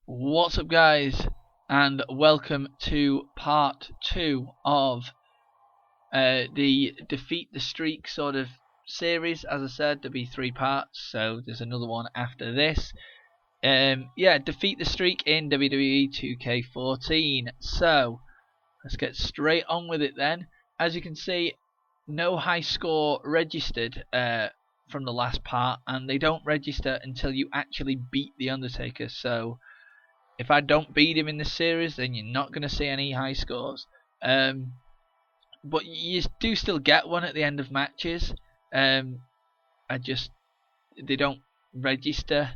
What's up, guys, and welcome to part 2 of the Defeat the Streak sort of series. As I said, there'll be 3 parts, so there's another one after this. Defeat the Streak in WWE2K14. So let's get straight on with it then. As you can see, no high score registered from the last part, and they don't register until you actually beat the Undertaker. So if I don't beat him in this series, then you're not going to see any high scores. But you do still get one at the end of matches. They don't register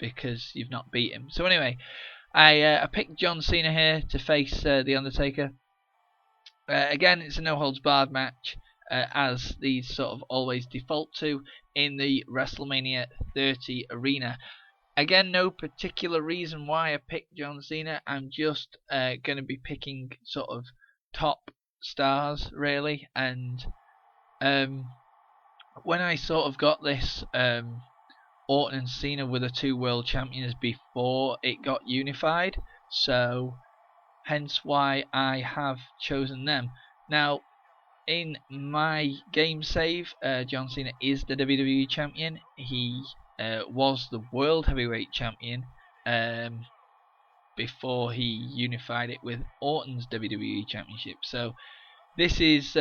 because you've not beat him. So anyway, I picked John Cena here to face the Undertaker. Again, it's a no holds barred match, as these sort of always default to in the Wrestlemania 30 arena. Again, no particular reason why I picked John Cena. I'm just going to be picking sort of top stars, really. And when I sort of got this Orton and Cena were the 2 world champions before it got unified, so hence why I have chosen them. Now, in my game save, John Cena is the WWE champion. He was the World Heavyweight Champion before he unified it with Orton's WWE Championship. So this is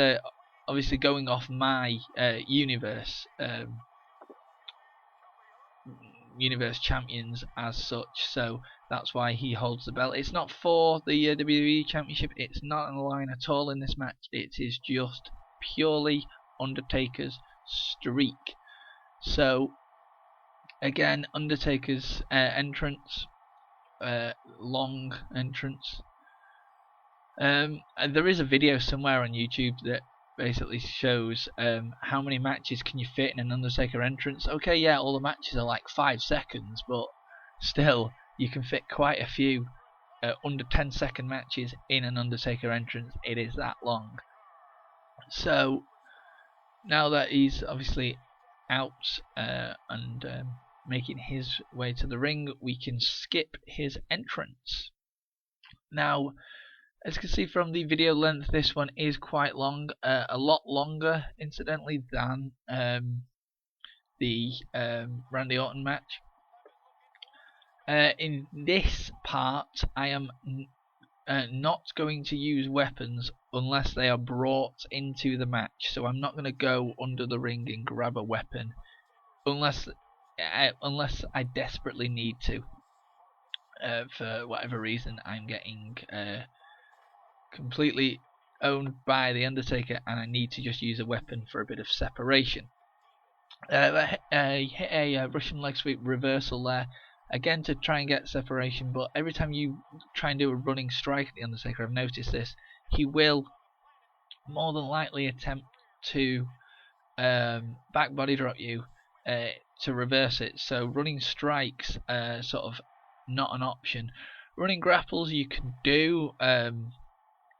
obviously going off my universe champions as such. So that's why he holds the belt. It's not for the WWE Championship. It's not on the line at all in this match. It is just purely Undertaker's streak. So again, Undertaker's entrance, long entrance. There is a video somewhere on YouTube that basically shows how many matches can you fit in an Undertaker entrance. Okay, yeah, all the matches are like 5 seconds, but still, you can fit quite a few under 10-second matches in an Undertaker entrance. It is that long. So now that he's obviously out and making his way to the ring, we can skip his entrance. Now, as you can see from the video length, this one is quite long, a lot longer, incidentally, than the Randy Orton match. In this part, I am not going to use weapons unless they are brought into the match. So I'm not going to go under the ring and grab a weapon unless I desperately need to. For whatever reason, I'm getting completely owned by the Undertaker, and I need to just use a weapon for a bit of separation. Hit a Russian leg sweep reversal there, again to try and get separation. But every time you try and do a running strike at the Undertaker, I've noticed this, he will more than likely attempt to back body drop you to reverse it. So running strikes sort of not an option. Running grapples you can do,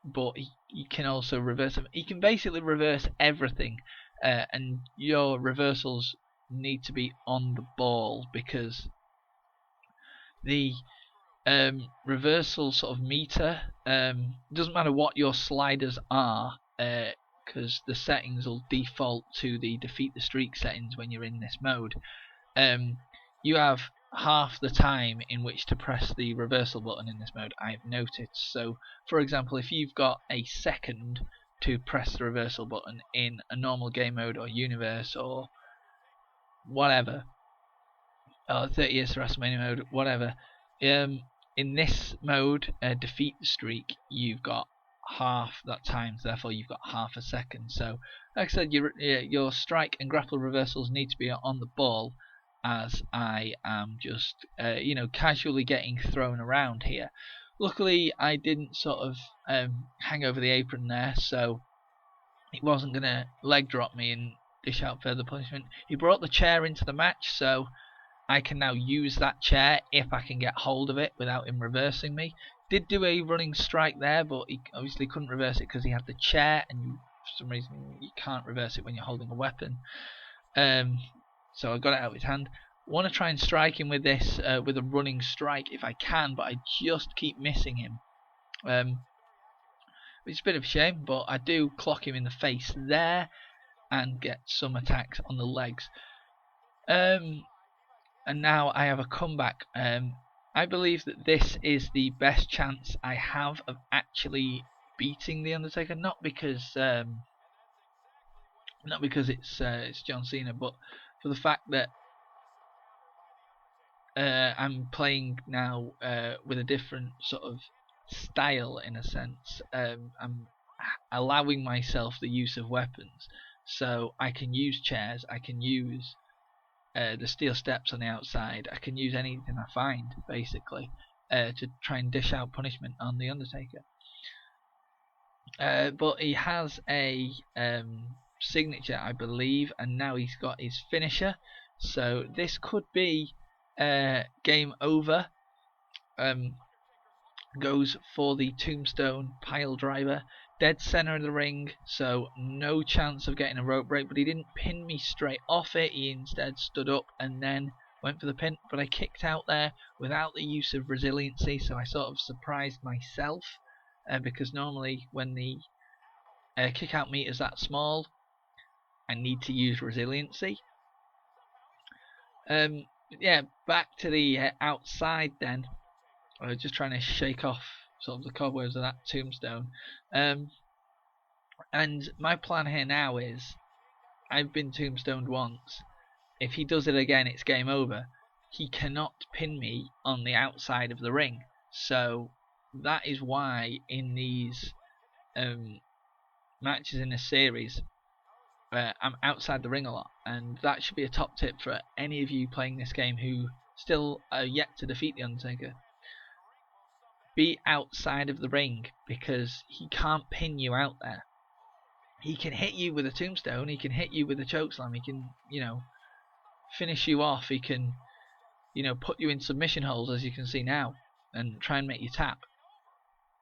but you can also reverse them. You can basically reverse everything, and your reversals need to be on the ball, because the reversal sort of meter doesn't matter what your sliders are, because the settings will default to the defeat the streak settings when you're in this mode. You have half the time in which to press the reversal button in this mode, I've noticed. So for example, if you've got a second to press the reversal button in a normal game mode or universe or whatever, or 30th Wrestlemania mode, whatever, in this mode, defeat the streak, you've got half that time, so therefore you've got half a second. So like I said, your strike and grapple reversals need to be on the ball, as I am just casually getting thrown around here. Luckily I didn't sort of hang over the apron there, so he wasn't going to leg drop me and dish out further punishment. He brought the chair into the match, so I can now use that chair if I can get hold of it without him reversing me. Did do a running strike there, but he obviously couldn't reverse it because he had the chair, and for some reason you can't reverse it when you're holding a weapon. So I got it out of his hand. want to try and strike him with this, with a running strike if I can, but I just keep missing him. It's a bit of a shame, but I do clock him in the face there and get some attacks on the legs. And now I have a comeback. I believe that this is the best chance I have of actually beating the Undertaker, not because it's John Cena, but for the fact that I'm playing now with a different sort of style, in a sense. I'm allowing myself the use of weapons, so I can use chairs, I can use the steel steps on the outside, I can use anything I find, basically, to try and dish out punishment on the Undertaker. But he has a signature, I believe, and now he's got his finisher, so this could be game over. Goes for the tombstone pile driver, dead center of the ring, so no chance of getting a rope break, but he didn't pin me straight off it, he instead stood up and then went for the pin, but I kicked out there without the use of resiliency, so I sort of surprised myself, because normally when the kick out meter's that small, I need to use resiliency. Yeah, back to the outside then. I was just trying to shake off sort of the cobwebs of that tombstone. And my plan here now is, I've been tombstoned once. If he does it again, it's game over. He cannot pin me on the outside of the ring. So that is why in these matches in this series, I'm outside the ring a lot. And that should be a top tip for any of you playing this game who still are yet to defeat the Undertaker. Be outside of the ring, because he can't pin you out there. He can hit you with a tombstone, he can hit you with a chokeslam, he can, finish you off, he can, put you in submission holds, as you can see now, and try and make you tap.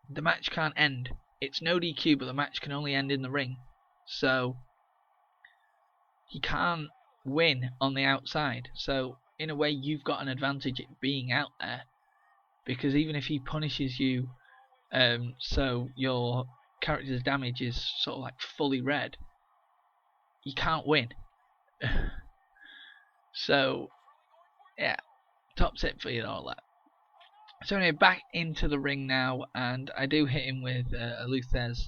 The match can't end. It's no DQ, but the match can only end in the ring. So he can't win on the outside. So in a way, you've got an advantage at being out there. Because even if he punishes you, so your character's damage is sort of like fully red, you can't win. So, yeah, top tip for you all that. So anyway, back into the ring now, and I do hit him with a Luthez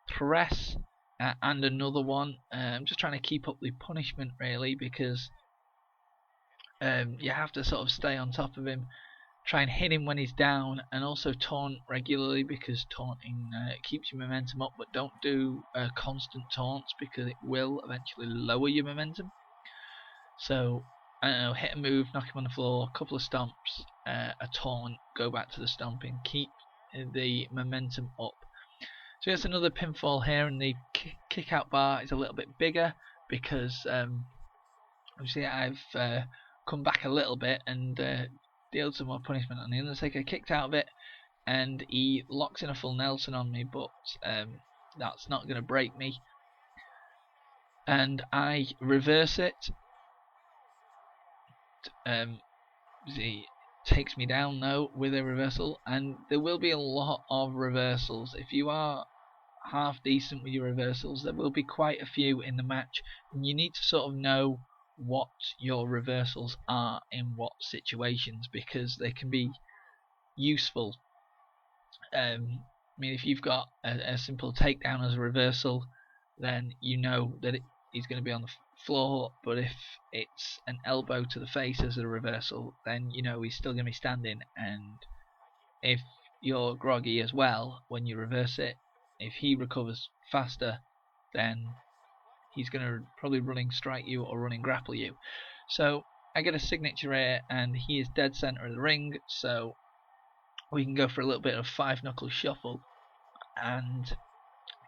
press and another one. I'm just trying to keep up the punishment, really, because you have to sort of stay on top of him. Try and hit him when he's down, and also taunt regularly, because taunting keeps your momentum up, but don't do constant taunts, because it will eventually lower your momentum. So, I don't know, hit a move, knock him on the floor, a couple of stomps, a taunt, go back to the stomping, keep the momentum up. So that's another pinfall here, and the kick out bar is a little bit bigger, because obviously I've come back a little bit and dealt some more punishment on the Undertaker, kicked out of it, and he locks in a full Nelson on me, but that's not going to break me. And I reverse it. He takes me down though with a reversal, and there will be a lot of reversals. If you are half decent with your reversals, there will be quite a few in the match, and you need to sort of know what your reversals are in what situations, because they can be useful. I mean, if you've got a simple takedown as a reversal, then you know that he's going to be on the floor, but if it's an elbow to the face as a reversal, then you know he's still going to be standing. And if you're groggy as well when you reverse it, if he recovers faster, then he's going to probably running strike you or running grapple you. So I get a signature here, and he is dead center of the ring, so we can go for a little bit of 5-knuckle shuffle and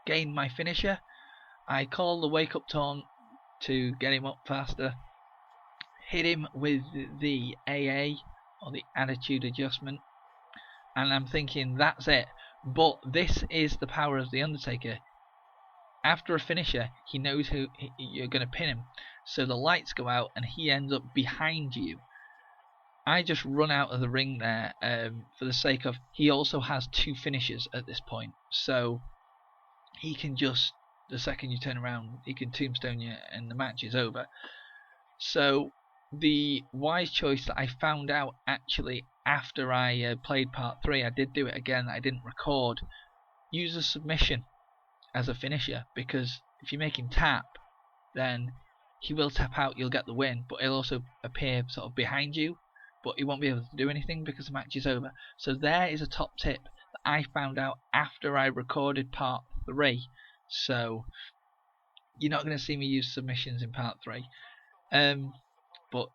gain my finisher. I call the wake up taunt to get him up faster, hit him with the AA, or the attitude adjustment, and I'm thinking that's it. But this is the power of the Undertaker. After a finisher, he knows who you're going to pin him, so the lights go out and he ends up behind you. I just run out of the ring there for the sake of, he also has 2 finishes at this point, so he can just, the second you turn around, he can tombstone you and the match is over. So the wise choice that I found out actually after I played part 3, I did do it again, I didn't record, use a submission as a finisher, because if you make him tap, then he will tap out, you'll get the win, but he'll also appear sort of behind you, but he won't be able to do anything because the match is over. So there is a top tip that I found out after I recorded part 3. So you're not going to see me use submissions in part 3. But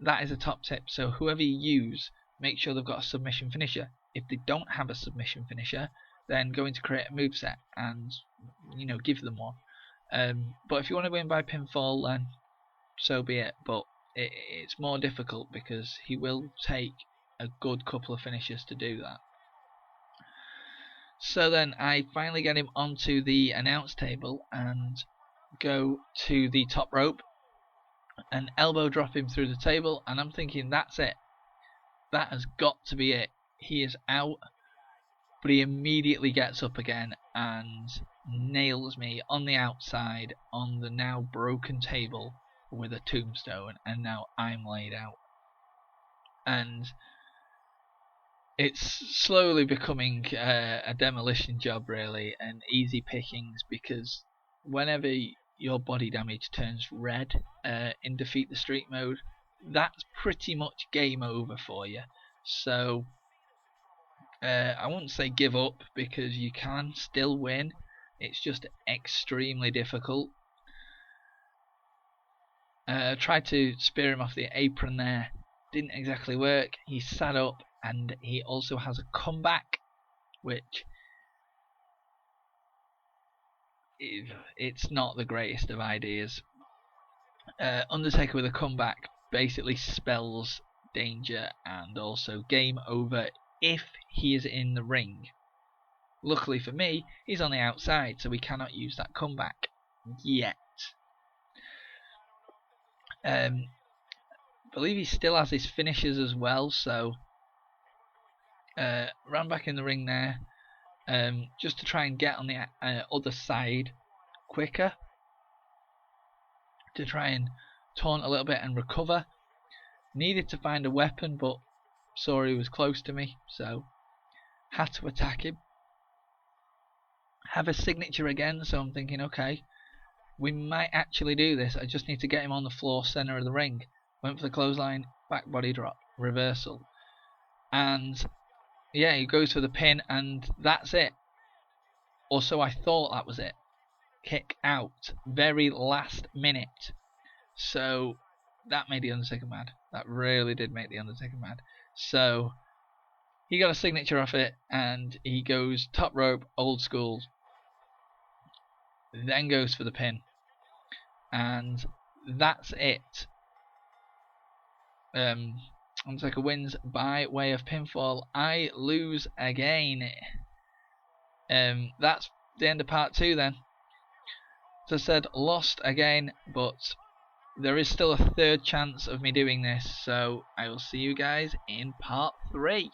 that is a top tip. So whoever you use, make sure they've got a submission finisher. If they don't have a submission finisher, then go into create a moveset and give them one. But if you want to win by pinfall, then so be it. But it's more difficult because he will take a good couple of finishers to do that. So then I finally get him onto the announce table and go to the top rope and elbow drop him through the table, and I'm thinking that's it. That has got to be it. He is out, but he immediately gets up again and nails me on the outside on the now broken table with a tombstone, and now I'm laid out. And it's slowly becoming a demolition job, really, and easy pickings, because whenever your body damage turns red in Defeat the Streak mode, that's pretty much game over for you. So I wouldn't say give up, because you can still win. It's just extremely difficult. Tried to spear him off the apron there, didn't exactly work. He sat up, and he also has a comeback, which it's not the greatest of ideas. Undertaker with a comeback basically spells danger and also game over if he is in the ring. Luckily for me, he's on the outside, so we cannot use that comeback yet. I believe he still has his finishers as well, so ran back in the ring there, just to try and get on the other side quicker, to try and taunt a little bit and recover. Needed to find a weapon, but saw he was close to me, so had to attack him. Have a signature again, so I'm thinking, okay, we might actually do this. I just need to get him on the floor, center of the ring. Went for the clothesline, back body drop, reversal, and yeah, he goes for the pin, and that's it. Or so I thought that was it. Kick out, very last minute. So that made the Undertaker mad. That really did make the Undertaker mad. So he got a signature off it, and he goes top rope, old school, then goes for the pin, and that's it. Undertaker wins by way of pinfall. I lose again. That's the end of part 2 then. As I said, lost again, but there is still a third chance of me doing this, so I will see you guys in part 3.